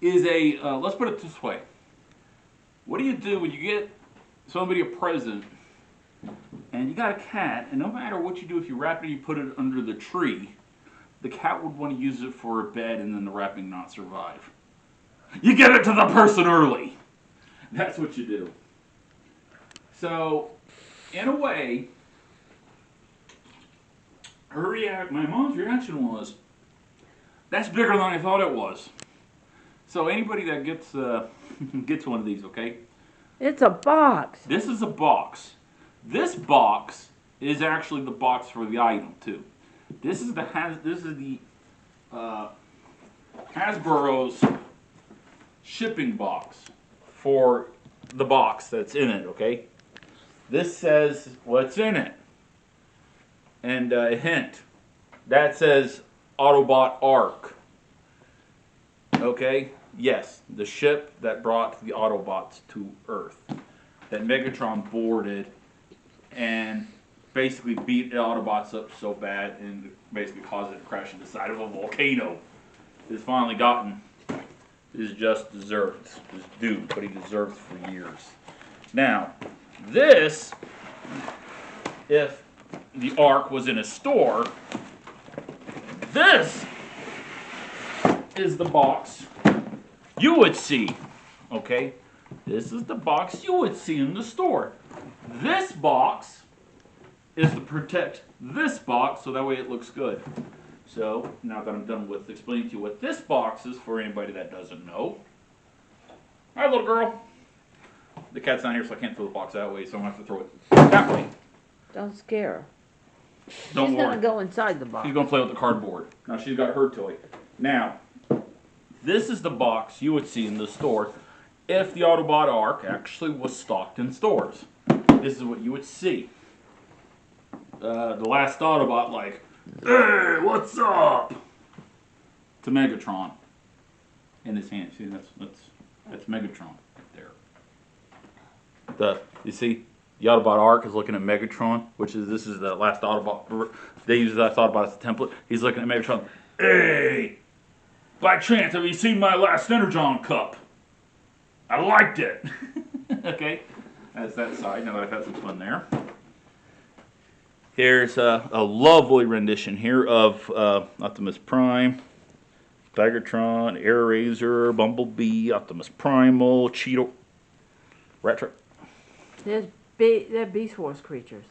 is a, let's put it this way. What do you do when you get somebody a present and you got a cat, and no matter what you do, if you wrap it and you put it under the tree, the cat would want to use it for a bed and then the wrapping not survive. You get it to the person early. That's what you do. So, in a way, my mom's reaction was, that's bigger than I thought it was. So anybody that gets gets one of these, okay? It's a box. This is a box. This box is actually the box for the item too. This is the Hasbro's shipping box for the box that's in it, okay? This says what's in it. And a hint, that says Autobot Ark. Okay? Yes, the ship that brought the Autobots to Earth. That Megatron boarded and basically beat the Autobots up so bad and basically caused it to crash into the side of a volcano. He's finally gotten his just desserts, his due, what he deserves for years. Now, this, if the Ark was in a store, this is the box you would see, okay? This is the box you would see in the store. This box is to protect this box so that way it looks good. So, now that I'm done with explaining to you what this box is for anybody that doesn't know. Alright, little girl. The cat's not here, so I can't throw the box that way, so I'm going to have to throw it that way. Don't scare her. Don't She's worry. going to go inside the box. She's going to play with the cardboard. Now she's got her toy. Now, this is the box you would see in the store if the Autobot Ark actually was stocked in stores. This is what you would see. The last Autobot like, hey, what's up? To Megatron. In his hand. See, that's Megatron right there. You see? The Autobot Ark is looking at Megatron, this is the last Autobot. They use that Autobot as a template. He's looking at Megatron. Hey, by chance, have you seen my last Energon cup? I liked it. Okay, that's that side. Now that I've had some fun there. Here's a lovely rendition here of Optimus Prime, Cybertron, Air Razor, Bumblebee, Optimus Primal, Cheeto, Retro. They're Beast Wars creatures.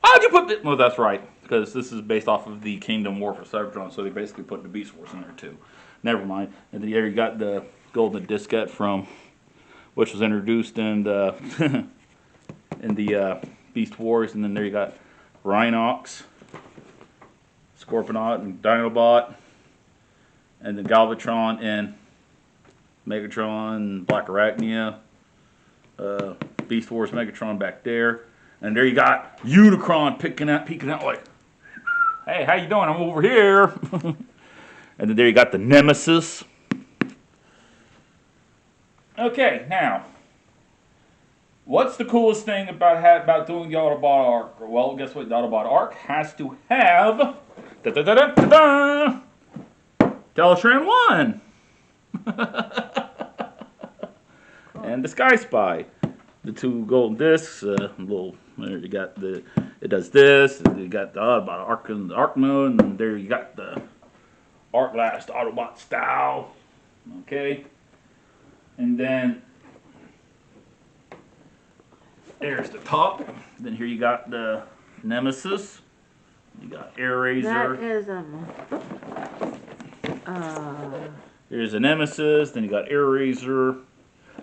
How'd you put this? Well, that's right, because this is based off of the Kingdom War for Cybertron, so they basically put the Beast Wars in there too. Never mind. And then there you got the golden diskette from, which was introduced in the in the Beast Wars, and then there you got Rhinox, Scorponot, and Dinobot, and then Galvatron and Megatron, Black Arachnia. Beast Wars Megatron back there, and there you got Unicron peeking out like, hey, how you doing? I'm over here. And then there you got the Nemesis. Okay, now, what's the coolest thing about doing the Autobot Ark? Well, guess what? The Autobot Ark has to have Teletran 1 and the Sky Spy. The two golden discs, you got it does this, and you got the Autobot Ark and the Ark mode, and there you got the Ark Last Autobot style, okay? And then there's the top. Then here you got the Nemesis. You got Air Razor. That is Here's a Nemesis. Then you got Air Razor.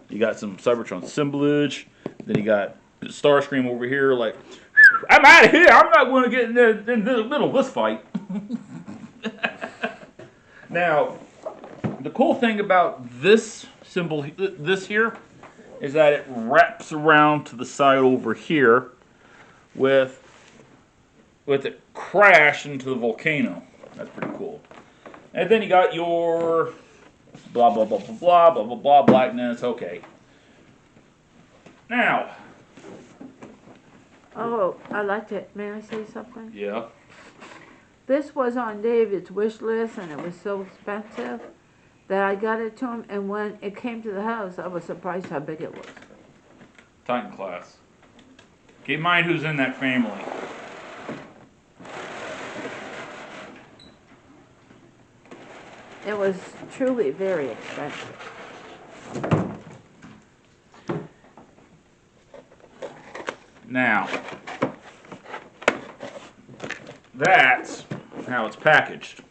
You got some Cybertron assemblage. Then you got Starscream over here like, I'm out of here. I'm not going to get in the middle of this fight. Now, the cool thing about this symbol, this here, is that it wraps around to the side over here with it crash into the volcano. That's pretty cool. And then you got your blah, blah, blah, blah, blah, blah, blah, blah, blackness. Okay. Now. oh, I liked it. May I say something? Yeah. This was on David's wish list, and it was so expensive. that I got it to him, and when it came to the house, I was surprised how big it was. Titan class. Keep in mind who's in that family. It was truly very expensive. Now, that's how it's packaged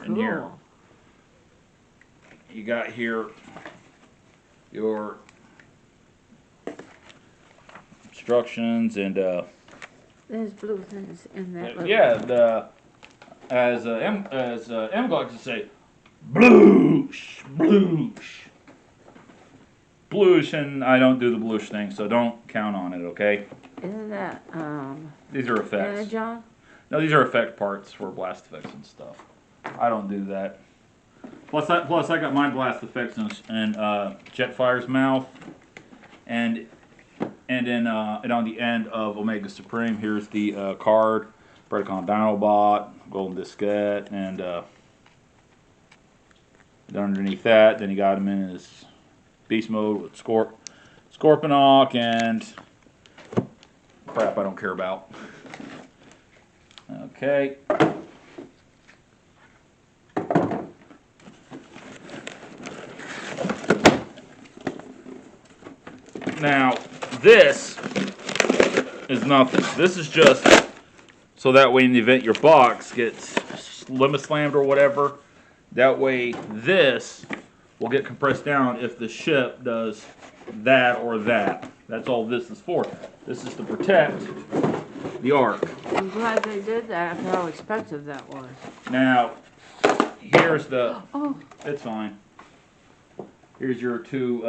in here. Cool. You got here your instructions and There's blue things in that. Little yeah, as M likes to say, bloosh, bloosh, bloosh, and I don't do the bloosh thing, so don't count on it, okay? Isn't that These are effects. John? No, these are effect parts for blast effects and stuff. I don't do that. Plus I got my blast effects in Jetfire's mouth, and then and on the end of Omega Supreme, here's the card, Predacon Dinobot, Golden Diskette, and underneath that, then you got him in his beast mode with Scorponok and crap I don't care about. Okay. Now, this is nothing. This is just so that way in the event your box gets limit slammed or whatever, that way this will get compressed down if the ship does that or that. That's all this is for. This is to protect the Ark. I'm glad they did that after how expensive that was. Now, here's the... Oh. It's fine. Here's your two...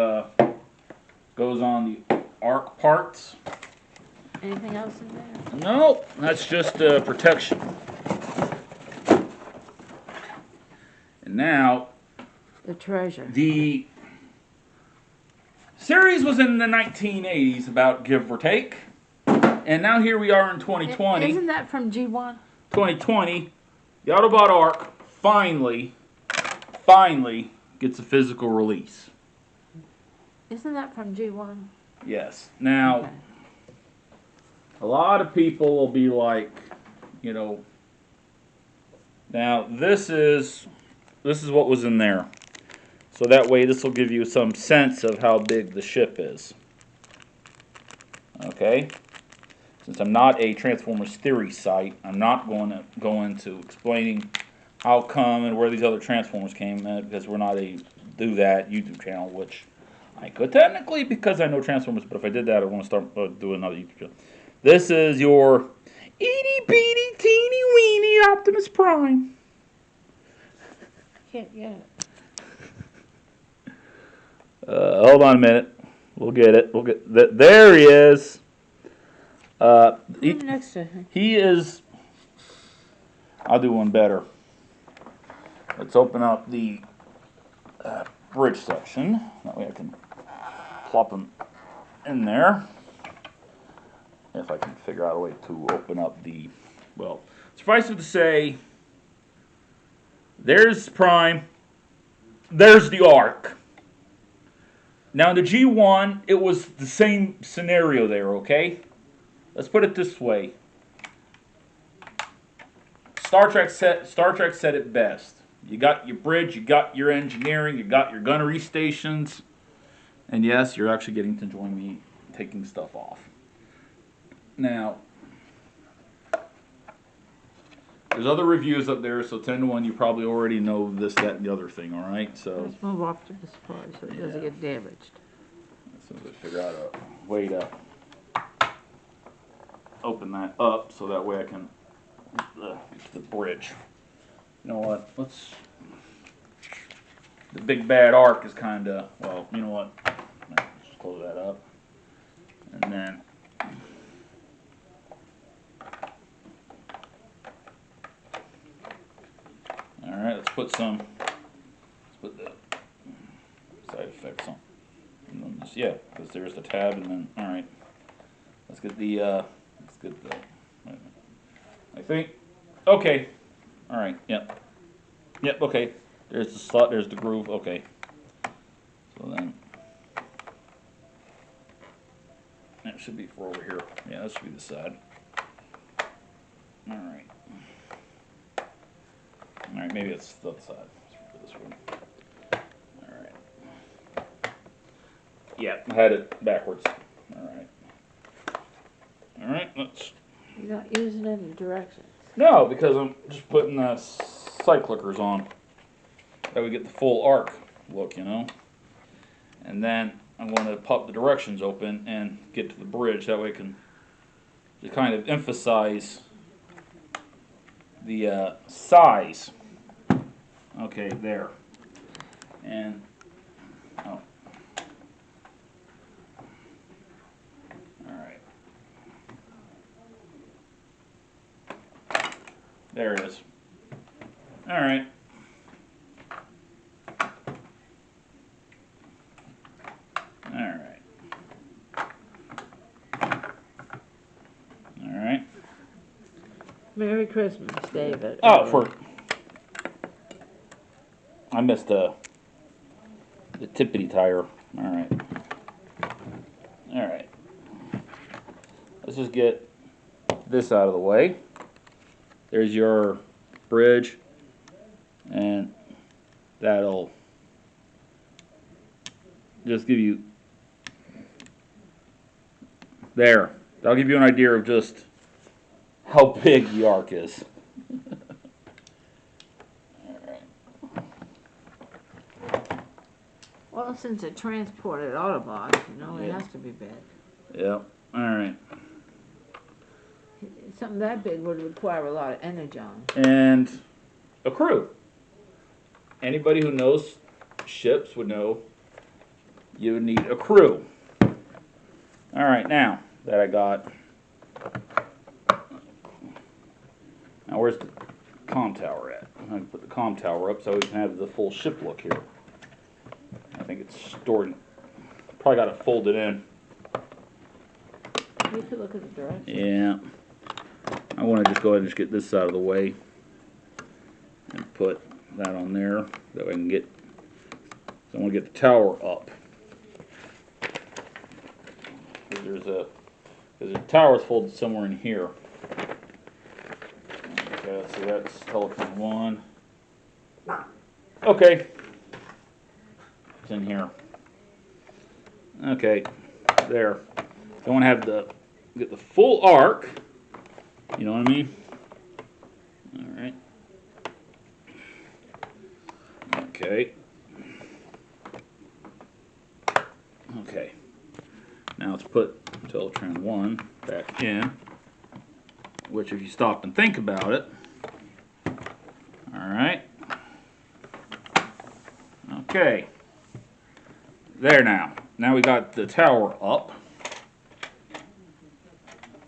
goes on the Ark parts. Anything else in there? No, that's just protection. And now... The treasure. The series was in the 1980s, about give or take. And now here we are in 2020. Isn't that from G1? 2020, the Autobot Ark finally gets a physical release. Isn't that from G1? Yes. Now, Okay. a lot of people will be like, you know, now this is what was in there. So that way this will give you some sense of how big the ship is. Okay? Since I'm not a Transformers theory site, I'm not going to go into explaining how come and where these other Transformers came in, because we're not a do that YouTube channel, which I could technically because I know Transformers, but if I did that, I want to start doing another YouTube channel. This is your itty bitty teeny weeny Optimus Prime. Can't get it. Hold on a minute. We'll get it. We'll get that. There he is. Next to him. He is. I'll do one better. Let's open up the bridge section. That way I can plop him in there. If I can figure out a way to open up the. Well, suffice it to say, there's Prime. There's the Ark. Now, in the G1, it was the same scenario there, okay? Let's put it this way. Star Trek said it best. You got your bridge, you got your engineering, you got your gunnery stations, and yes, you're actually getting to join me taking stuff off. Now, there's other reviews up there, so 10 to 1, you probably already know this, that, and the other thing, alright? So Let's move off to the supply so it doesn't get damaged. as soon as I figure out a way to open that up so that way I can get to the bridge. You know what? Let's. The big bad Ark is kind of, well, you know what? Let's just close that up. And then. Alright, let's put the side effects on. And then just, yeah, because there's the tab, and then, alright. Let's get the, wait a minute. I think, okay. Alright, yep. Yep, okay. There's the slot, there's the groove, okay. So then, that should be for over here. Yeah, that should be the side. Alright. Alright, maybe it's the other side. For this one. Alright. Yeah, I had it backwards. Alright. Alright, let's... You're not using any directions. No, because I'm just putting the side clickers on. That we get the full arc look, you know. And then I'm going to pop the directions open and get to the bridge. That way I can just kind of emphasize the size. Okay, there. And, oh. Alright. There it is. Alright. Alright. Alright. Merry Christmas, David. Oh, I missed the tippity tire. Alright. Alright. Let's just get this out of the way. There's your bridge, and that'll just give you there. That'll give you an idea of just how big the arc is. Alright. Well, since it transported Autobots, you know, it Yeah. has to be big. Yep. Alright. Something that big would require a lot of energon. And a crew. Anybody who knows ships would know you would need a crew. Alright, now that I got... Now where's the comm tower at? I'm going to put the comm tower up so we can have the full ship look here. I think it's stored... Probably got to fold it in. You could look at the directions. Yeah. I want to just go ahead and just get this out of the way and put that on there. That way I can get... So I want to get the tower up. Because the tower's folded somewhere in here. Okay, let's see, that's telephone 1. Okay. It's in here. Okay, there. I want to have get the full arc. You know what I mean? Alright. Okay. Okay. Now let's put Cybertron 1 back in, which if you stop and think about it, alright. Okay. There now. Now we got the tower up.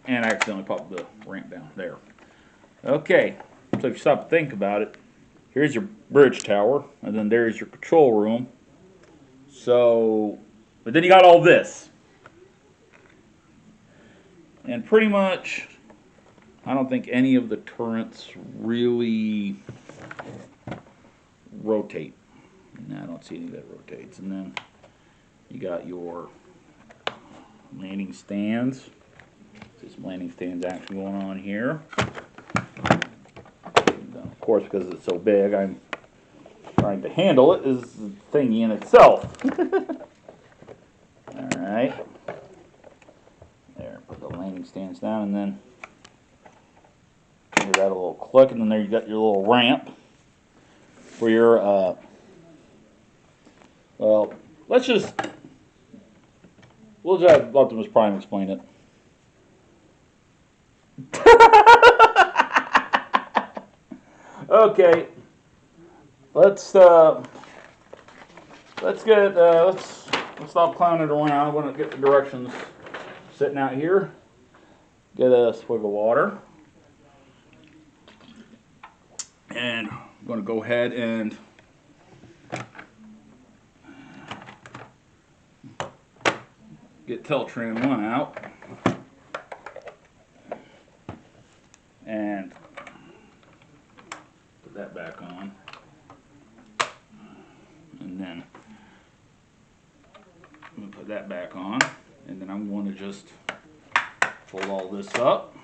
And I accidentally popped the ramp down there. Okay, so if you stop and think about it, here's your bridge tower, and then there's your control room. So, but then you got all this. And pretty much, I don't think any of the turrets really rotate. No, I don't see any that rotates. And then you got your landing stands. There's some landing stands action going on here. And of course, because it's so big, I'm trying to handle it is the thingy in itself. Alright. There, put the landing stands down, and then give that a little click, and then there you got your little ramp for your, well, we'll just have Optimus Prime explain it. Okay, let's stop clowning around. I want to get the directions sitting out here. Get a swig of water, and I'm going to go ahead and get Cybertron 1 out. And put that back on. that back on. And then I'm going to just fold all this up.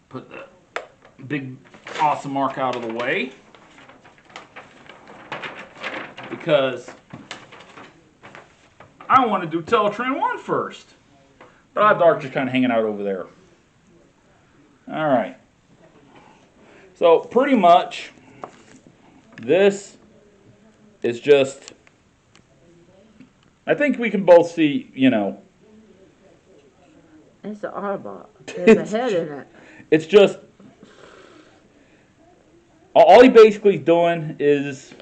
Put the big awesome Ark out of the way. Because I want to do Teletran 1 first. But I have the Ark just kind of hanging out over there. Alright. So pretty much this is just, I think we can both see, you know. It's the Autobot. There's a head in it. It's just, all he basically is doing is,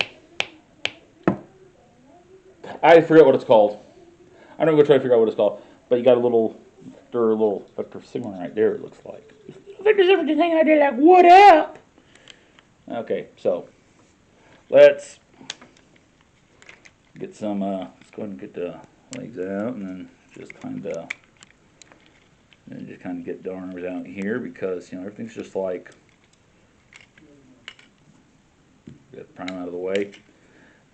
I forget what it's called. I'm going to go try to figure out what it's called. But you got a little vector signal right there, it looks like. Vector signal just hanging out there like, what up? Okay, so let's get some, let's go ahead and get the legs out and then just kind of get the arms out here because, you know, everything's just like, get the Prime out of the way.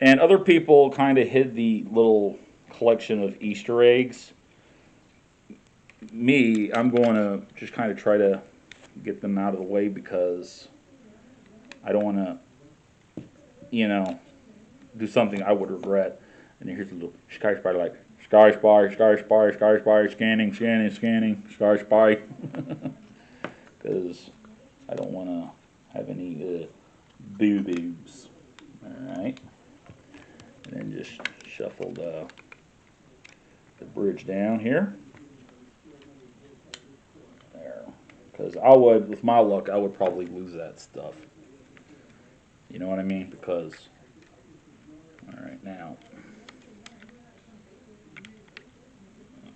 And other people kind of hid the little collection of Easter eggs. Me, I'm going to just kind of try to get them out of the way because I don't want to, you know, do something I would regret. And then here's a little Sky Spy like, Sky Spy, Sky Spy, Sky Spy, scanning, scanning, scanning, Sky Spy. Because I don't want to have any boo-boos. Alright. And then just shuffle the bridge down here. There. Because I would, with my luck, I would probably lose that stuff. You know what I mean? Because, alright, now.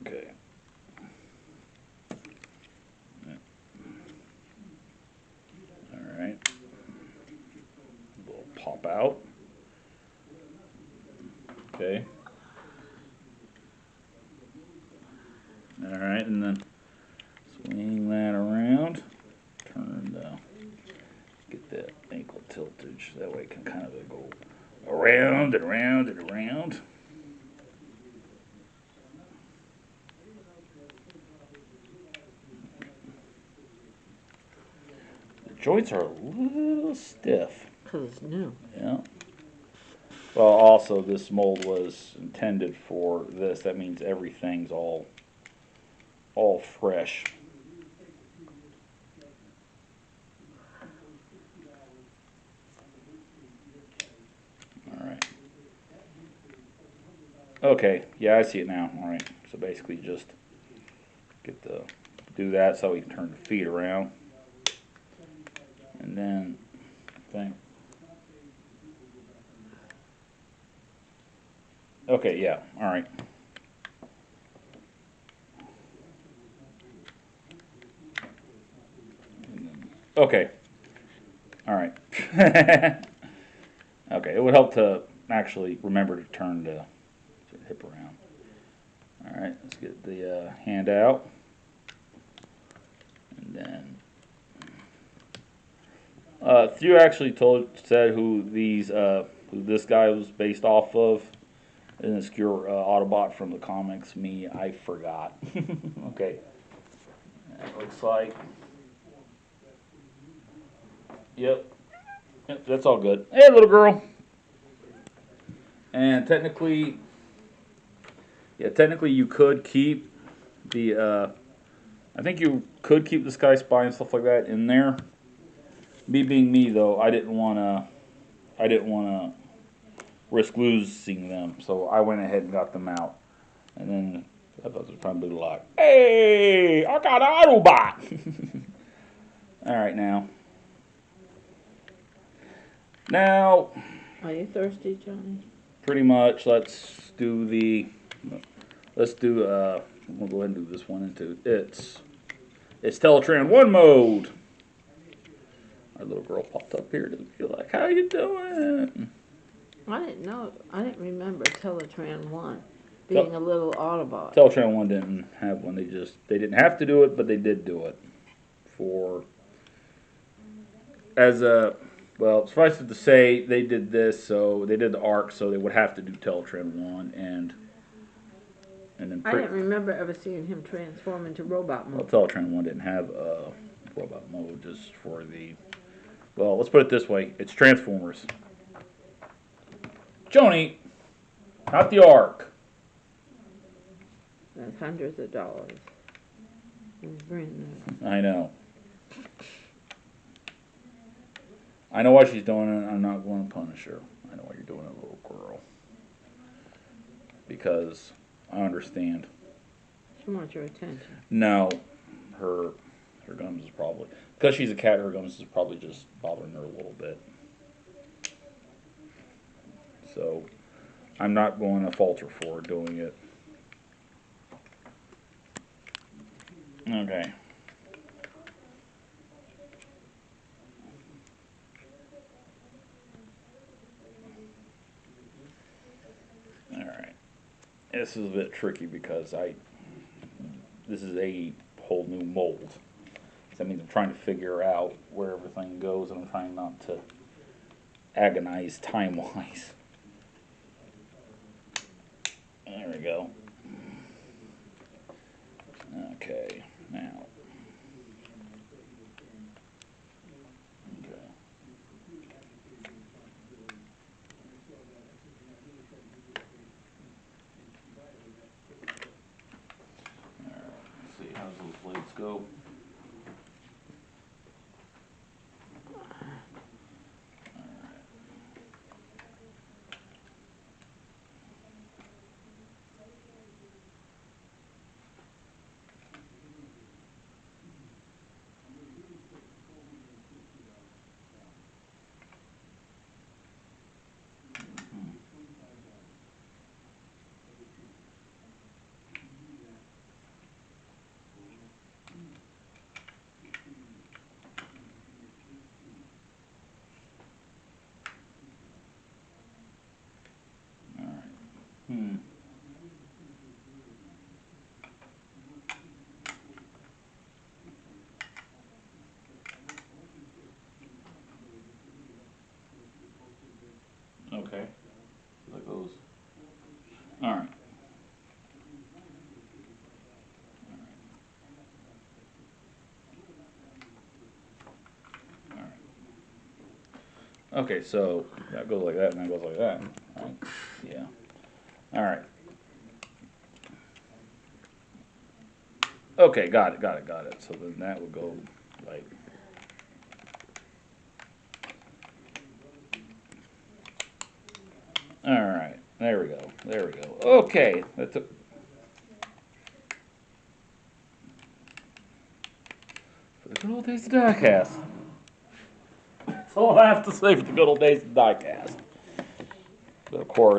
Okay. Alright. Little pop out. Okay. Alright, and then swing that around. Turn the, get that ankle tiltage. That way it can kind of go around and around and around. The joints are a little stiff. Because it's new. Yeah. Well, also this mold was intended for this. That means everything's all fresh. All right. Okay. Yeah, I see it now. All right. So basically, just do that so we can turn the feet around, and then thing. Okay, yeah, all right. Okay, all right. Okay, it would help to actually remember to turn the hip around. All right, let's get the hand out, and then Thew actually said who this guy was based off of. An obscure Autobot from the comics. Me, I forgot. Okay. That looks like. Yep. Yep, that's all good. Hey, little girl. And technically, you could keep the, I think you could keep the Sky Spy and stuff like that in there. Me being me, though, I didn't want to risk losing them, so I went ahead and got them out. And then I thought it was probably like, hey, I got an Autobot. All right, now. Are you thirsty, Johnny? Pretty much. Let's do. We'll go ahead and do this one into it's Teletran 1 mode. Our little girl popped up here to be like, how you doing? I didn't remember Teletran 1 being a little Autobot. Teletran 1 didn't have one. They didn't have to do it, but they did do it. Well, suffice it to say, they did this, so they did the Ark, so they would have to do Teletran 1, and And then I didn't remember ever seeing him transform into robot well, mode. Teletran 1 didn't have robot mode, just for the, well, let's put it this way, it's Transformers. Joni, not the Ark. That's hundreds of dollars. It's brand new. I know. I know why she's doing it, I'm not going to punish her. I know why you're doing it, little girl. Because I understand. She wants your attention. No, her gums is probably, because she's a cat, her gums is probably just bothering her a little bit. So, I'm not going to fault her for doing it. Okay. Alright. This is a bit tricky because this is a whole new mold. So that means I'm trying to figure out where everything goes, and I'm trying not to agonize time-wise. There we go. Okay, now. Okay. Alright, let's see, how's those blades go? Hmm. Okay. See how that goes. Alright. Okay, so that goes like that, and that goes like that. Right? Yeah. Alright. Okay, got it. So then that would go like. Alright, there we go. Okay, that took. For the good old days of diecast. That's all I have to say for the good old days of diecast. But of course,